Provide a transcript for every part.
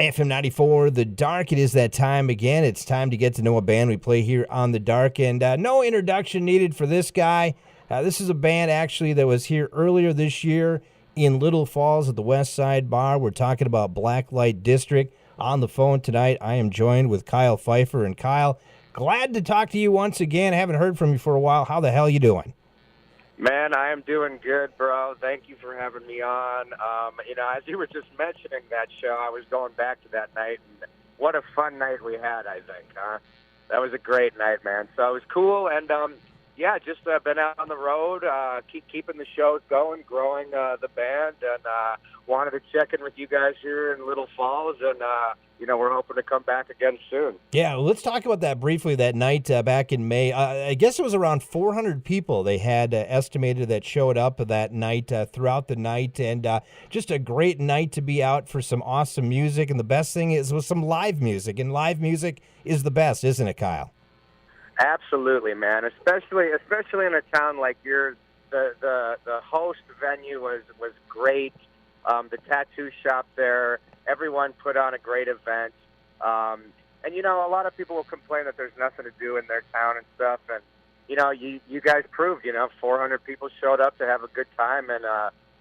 FM 94, The Dark. It is that time again. It's time to get to know a band we play here on The Dark. And no introduction needed for this guy. This is a band actually that was here earlier this year in Little Falls at the West Side Bar. We're talking about Blacklite District. On the phone tonight, I am joined with Kyle Pfeiffer. And Kyle, glad to talk to you once again. I haven't heard from you for a while. How the hell you doing? Man, I am doing good, bro. Thank you for having me on. As you were just mentioning that show, I was going back to that night, and what a fun night we had, I think, huh? That was a great night, man. So it was cool, and, just been out on the road, keeping the shows going, growing the band, and wanted to check in with you guys here in Little Falls, and, we're hoping to come back again soon. Yeah, well, let's talk about that briefly that night back in May. I guess it was around 400 people they had estimated that showed up that night throughout the night, and just a great night to be out for some awesome music. And the best thing is with some live music, and live music is the best, isn't it, Kyle? Absolutely, man. Especially in a town like yours, the host venue was great. The tattoo shop there, everyone put on a great event. A lot of people will complain that there's nothing to do in their town and stuff. And you guys proved, 400 people showed up to have a good time, and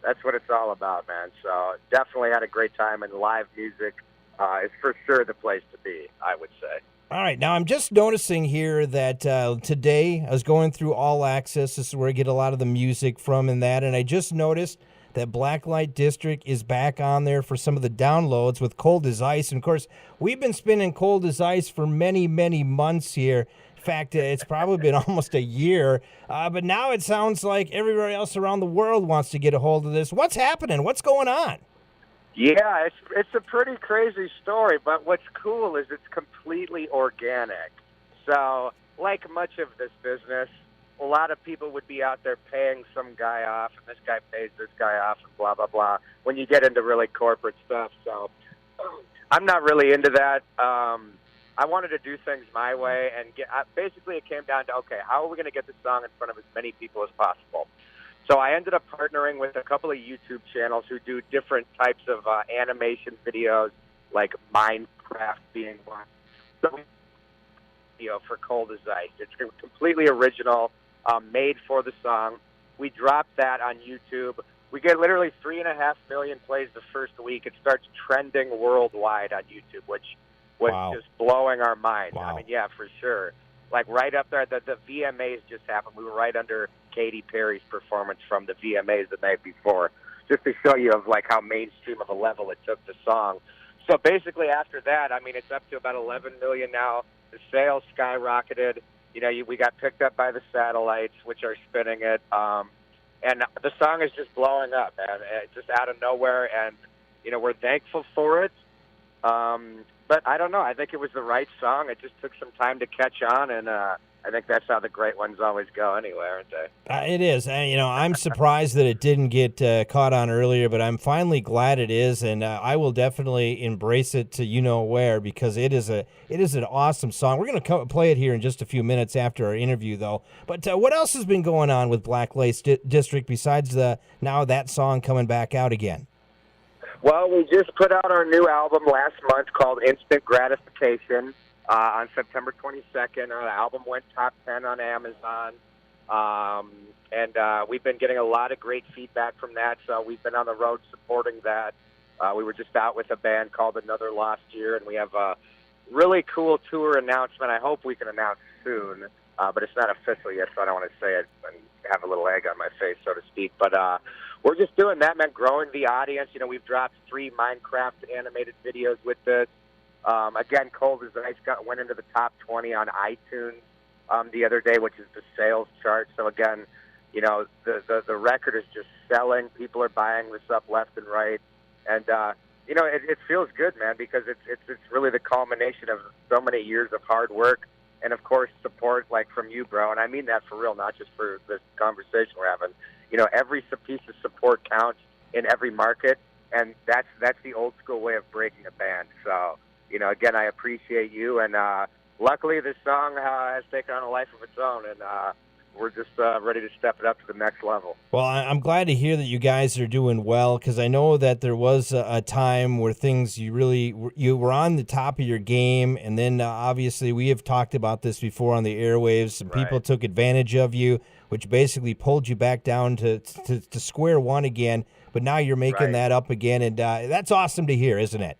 that's what it's all about, man. So definitely had a great time, and live music is for sure the place to be, I would say. All right, now I'm just noticing here that today I was going through All Access. This is where I get a lot of the music from and that, and I just noticed that Blacklite District is back on there for some of the downloads with Cold as Ice. And, of course, we've been spinning Cold as Ice for many, many months here. In fact, it's probably been almost a year. But now it sounds like everywhere else around the world wants to get a hold of this. What's happening? What's going on? Yeah, it's a pretty crazy story, but what's cool is it's completely organic. So, like much of this business, a lot of people would be out there paying some guy off, and this guy pays this guy off, and blah, blah, blah, when you get into really corporate stuff. So I'm not really into that. I wanted to do things my way, and basically it came down to, okay, how are we going to get the song in front of as many people as possible? So I ended up partnering with a couple of YouTube channels who do different types of animation videos, like Minecraft being one. So for Cold as Ice. It's completely original, made for the song. We dropped that on YouTube. We get literally 3.5 million plays the first week. It starts trending worldwide on YouTube, which was just blowing our mind. Wow. I mean, yeah, for sure. Like right up there, the VMAs just happened. We were right under Katy Perry's performance from the VMAs the night before, just to show you of like how mainstream of a level it took the song. So basically after that, I mean, it's up to about 11 million now. The sales skyrocketed. We got picked up by the satellites, which are spinning it. And the song is just blowing up, man. It's just out of nowhere, and, we're thankful for it. But I don't know. I think it was the right song. It just took some time to catch on, and I think that's how the great ones always go anyway, aren't they? It is. I'm surprised that it didn't get caught on earlier, but I'm finally glad it is, and I will definitely embrace it to where, because it is an awesome song. We're going to play it here in just a few minutes after our interview, though. But what else has been going on with Blacklite District besides now that song coming back out again? Well, we just put out our new album last month called Instant Gratification. On September 22nd, the album went top 10 on Amazon, and we've been getting a lot of great feedback from that, so we've been on the road supporting that. We were just out with a band called Another Lost Year, and we have a really cool tour announcement I hope we can announce soon, but it's not official yet, so I don't want to say it and have a little egg on my face, so to speak. But we're just doing that, man, growing the audience. We've dropped 3 Minecraft animated videos with this. Again, Cold as Ice went into the top 20 on iTunes the other day, which is the sales chart. So again, the record is just selling. People are buying this up left and right, and it feels good, man, because it's really the culmination of so many years of hard work, and of course support like from you, bro. And I mean that for real, not just for this conversation we're having. Every piece of support counts in every market, and that's the old school way of breaking a band. So. Again, I appreciate you, and luckily this song has taken on a life of its own, and we're just ready to step it up to the next level. Well, I'm glad to hear that you guys are doing well, because I know that there was a time where things you were on the top of your game, and then obviously we have talked about this before on the airwaves. Some people Right. took advantage of you, which basically pulled you back down to square one again. But now you're making Right. that up again, and that's awesome to hear, isn't it?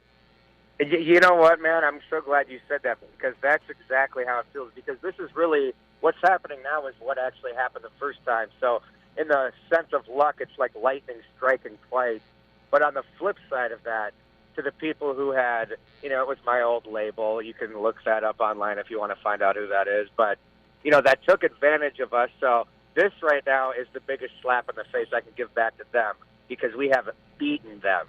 You know what, man? I'm so glad you said that, because that's exactly how it feels. Because this is really what's happening now is what actually happened the first time. So in the sense of luck, it's like lightning striking twice. But on the flip side of that, to the people who had, it was my old label. You can look that up online if you want to find out who that is. But, that took advantage of us. So this right now is the biggest slap in the face I can give back to them, because we have beaten them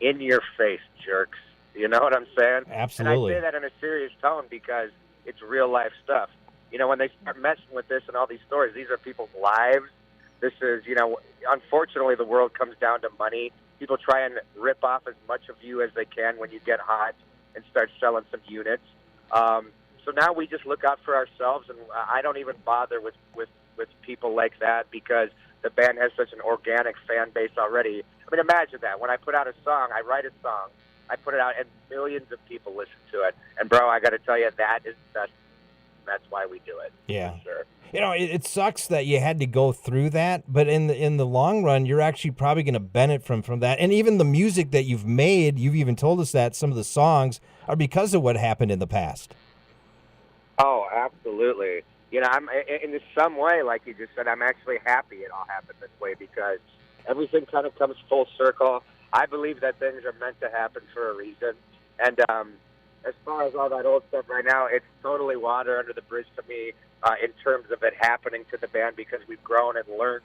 in your face, jerks. You know what I'm saying? Absolutely. And I say that in a serious tone because it's real life stuff. When they start messing with this and all these stories, these are people's lives. This is, unfortunately, the world comes down to money. People try and rip off as much of you as they can when you get hot and start selling some units. So now we just look out for ourselves, and I don't even bother with people like that, because the band has such an organic fan base already. I mean, imagine that. When I put out a song, I write a song, I put it out, and millions of people listen to it. And, bro, I got to tell you, that's why we do it. Yeah. For sure. It sucks that you had to go through that, but in the long run, you're actually probably going to benefit from that. And even the music that you've made, you've even told us that some of the songs are because of what happened in the past. Oh, absolutely. I'm in some way, like you just said, I'm actually happy it all happened this way, because everything kind of comes full circle. I believe that things are meant to happen for a reason. And as far as all that old stuff right now, it's totally water under the bridge to me in terms of it happening to the band, because we've grown and learned.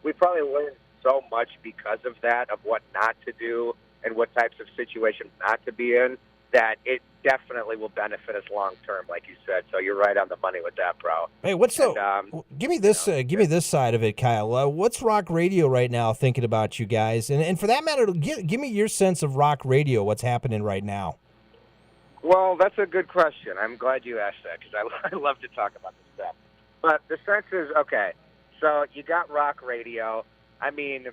We've probably learned so much because of that, of what not to do and what types of situations not to be in, that it definitely will benefit us long term, like you said. So you're right on the money with that, bro. Hey, give me this? Give me this side of it, Kyle. What's rock radio right now thinking about you guys? And for that matter, give me your sense of rock radio. What's happening right now? Well, that's a good question. I'm glad you asked that, because I love to talk about this stuff. But the sense is, okay, so you got rock radio. I mean,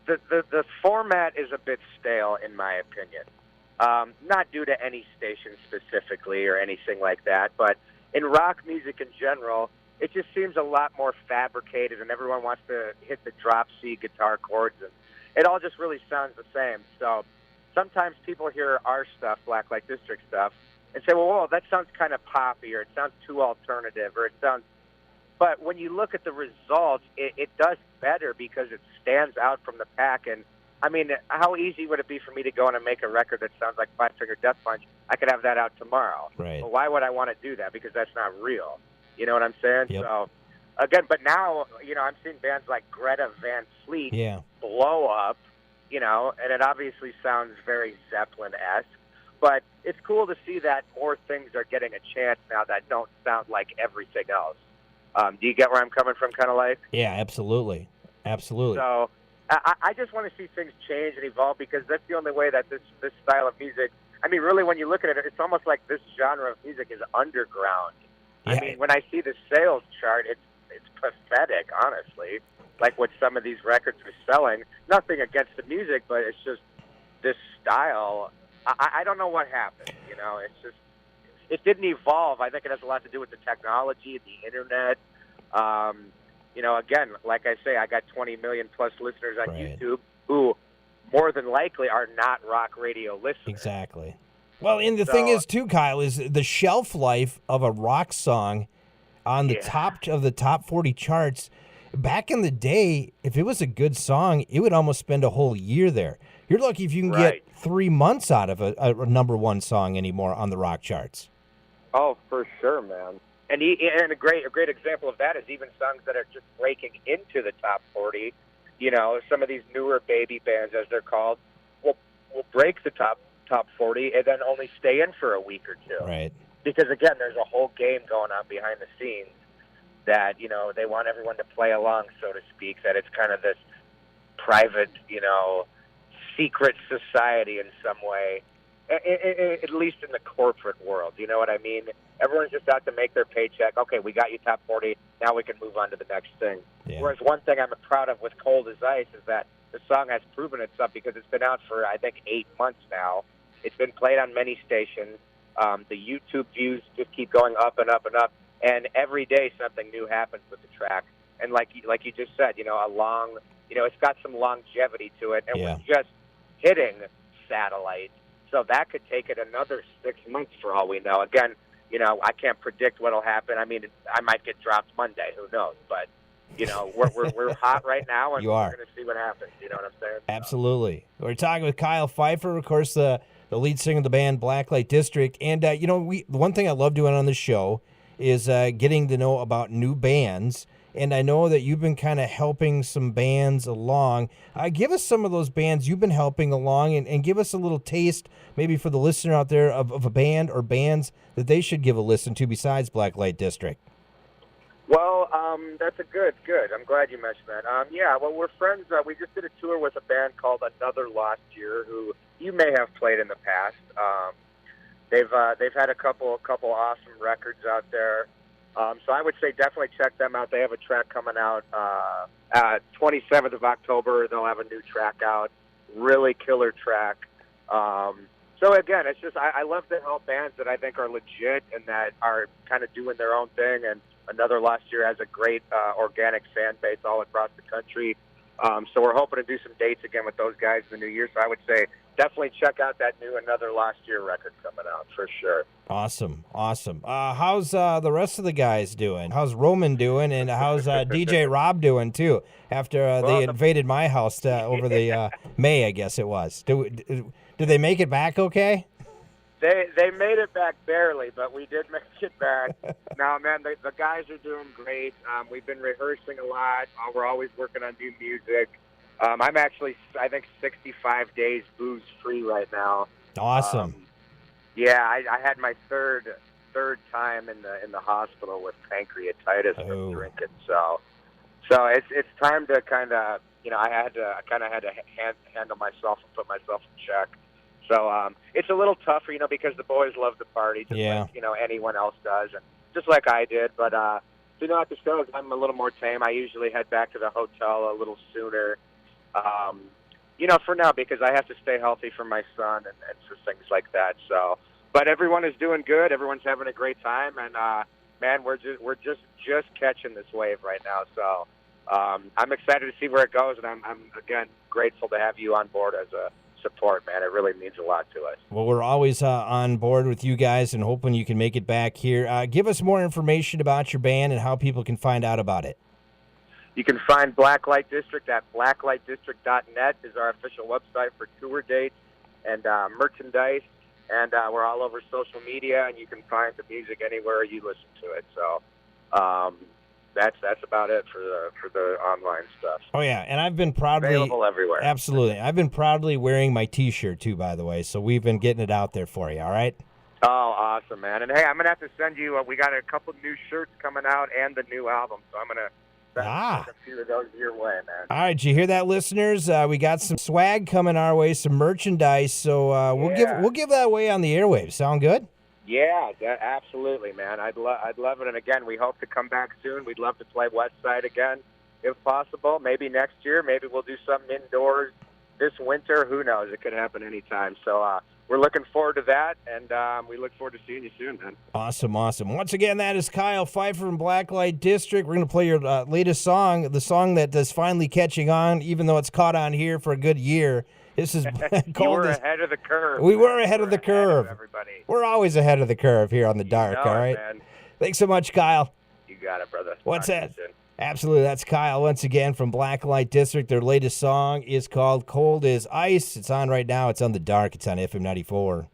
the format is a bit stale, in my opinion. Not due to any station specifically or anything like that, but in rock music in general, it just seems a lot more fabricated, and everyone wants to hit the drop C guitar chords, and it all just really sounds the same. So sometimes people hear our stuff, Blacklite District stuff, and say, well, whoa, that sounds kind of poppy, or it sounds too alternative, or it sounds... But when you look at the results, it does better because it stands out from the pack. And, I mean, how easy would it be for me to go in and make a record that sounds like Five Finger Death Punch? I could have that out tomorrow. Right. Well, why would I want to do that? Because that's not real. You know what I'm saying? Yep. So, again, but now, I'm seeing bands like Greta Van Fleet blow up, and it obviously sounds very Zeppelin-esque. But it's cool to see that more things are getting a chance now that don't sound like everything else. Do you get where I'm coming from, kind of like? Yeah, absolutely. Absolutely. So I just want to see things change and evolve, because that's the only way that this style of music, I mean, really, when you look at it, it's almost like this genre of music is underground. Yeah. I mean, when I see the sales chart, it's pathetic, honestly, like what some of these records are selling. Nothing against the music, but it's just this style. I don't know what happened, It's just, it didn't evolve. I think it has a lot to do with the technology and the internet. Again, like I say, I got 20 million plus listeners on YouTube who more than likely are not rock radio listeners. Exactly. Well, and the thing is, too, Kyle, is the shelf life of a rock song on the top of the top 40 charts. Back in the day, if it was a good song, it would almost spend a whole year there. You're lucky if you can get 3 months out of a number one song anymore on the rock charts. Oh, for sure, man. And a great example of that is even songs that are just breaking into the top 40. Some of these newer baby bands, as they're called, will break the top 40 and then only stay in for a week or two. Right. Because, again, there's a whole game going on behind the scenes that, they want everyone to play along, so to speak, that it's kind of this private, secret society in some way. At least in the corporate world. You know what I mean? Everyone's just out to make their paycheck. Okay, we got you top 40. Now we can move on to the next thing. Yeah. Whereas one thing I'm proud of with Cold as Ice is that the song has proven itself because it's been out for, I think, 8 months now. It's been played on many stations. The YouTube views just keep going up and up and up. And every day something new happens with the track. And like you just said, it's got some longevity to it. And Yeah. we're just hitting satellite. So that could take it another 6 months for all we know. Again, I can't predict what'll happen. I mean, I might get dropped Monday. Who knows? But, we're hot right now, and You are. we're going to see what happens. You know what I'm saying? Absolutely. We're talking with Kyle Pfeiffer, of course, the lead singer of the band Blacklite District. And, the one thing I love doing on the show is getting to know about new bands. And I know that you've been kind of helping some bands along. Give us some of those bands you've been helping along and give us a little taste, maybe for the listener out there, of a band or bands that they should give a listen to besides Blacklite District. Well, that's a good. I'm glad you mentioned that. We're friends. We just did a tour with a band called Another Lost Year, who you may have played in the past. They've had a couple awesome records out there. So I would say definitely check them out. They have a track coming out 27th of October. They'll have a new track out. Really killer track. So again, it's just I love to help bands that I think are legit and that are kind of doing their own thing. And Another Last Year has a great organic fan base all across the country. So we're hoping to do some dates again with those guys in the new year. So I would say definitely check out that new Another Last Year record coming out for sure. Awesome. How's the rest of the guys doing? How's Roman doing? And how's DJ Rob doing, too, after they invaded my house over the May, I guess it was. Did they make it back okay? They made it back barely, but we did make it back. Now, man, the guys are doing great. We've been rehearsing a lot. We're always working on new music. I'm actually, I think, 65 days booze-free right now. Awesome. I had my third time in the hospital with pancreatitis from drinking. So it's time to kind of, I kind of had to handle myself and put myself in check. So it's a little tougher, because the boys love to party, just like anyone else does, and just like I did. But at the shows, I'm a little more tame. I usually head back to the hotel a little sooner. For now, because I have to stay healthy for my son and for things like that. So, but everyone is doing good. Everyone's having a great time, and man, we're just catching this wave right now. So, I'm excited to see where it goes, and I'm again grateful to have you on board as a support, man. It really means a lot to us. Well, we're always on board with you guys and hoping you can make it back here. Give us more information about your band and how people can find out about it. You can find Blacklite District at blacklitedistrict.net is our official website for tour dates and merchandise. And we're all over social media, and you can find the music anywhere you listen to it. So that's about it for the online stuff. Oh yeah, and I've been proudly available everywhere. Absolutely, I've been proudly wearing my T-shirt too, by the way. So we've been getting it out there for you. All right. Oh, awesome, man! And hey, I'm gonna have to send you. We got a couple new shirts coming out and the new album, so I'm gonna send a few of those your way, man. All right, did you hear that, listeners? We got some swag coming our way, some merchandise. So we'll give that away on the airwaves. Sound good? Yeah, absolutely, man. I'd love it. And again, we hope to come back soon. We'd love to play West Side again, if possible. Maybe next year. Maybe we'll do something indoors this winter. Who knows? It could happen anytime. So we're looking forward to that, and we look forward to seeing you soon, man. Awesome. Once again, that is Kyle Pfeiffer from Blacklite District. We're going to play your latest song, the song that is finally catching on, even though it's caught on here for a good year. This is called. Ahead of the curve. We were ahead of the curve. Everybody. We're always ahead of the curve here on the dark. All right. Man. Thanks so much, Kyle. You got it, brother. What's that? Absolutely. That's Kyle once again from Blacklite District. Their latest song is called Cold as Ice. It's on right now. It's on the dark. It's on FM 94.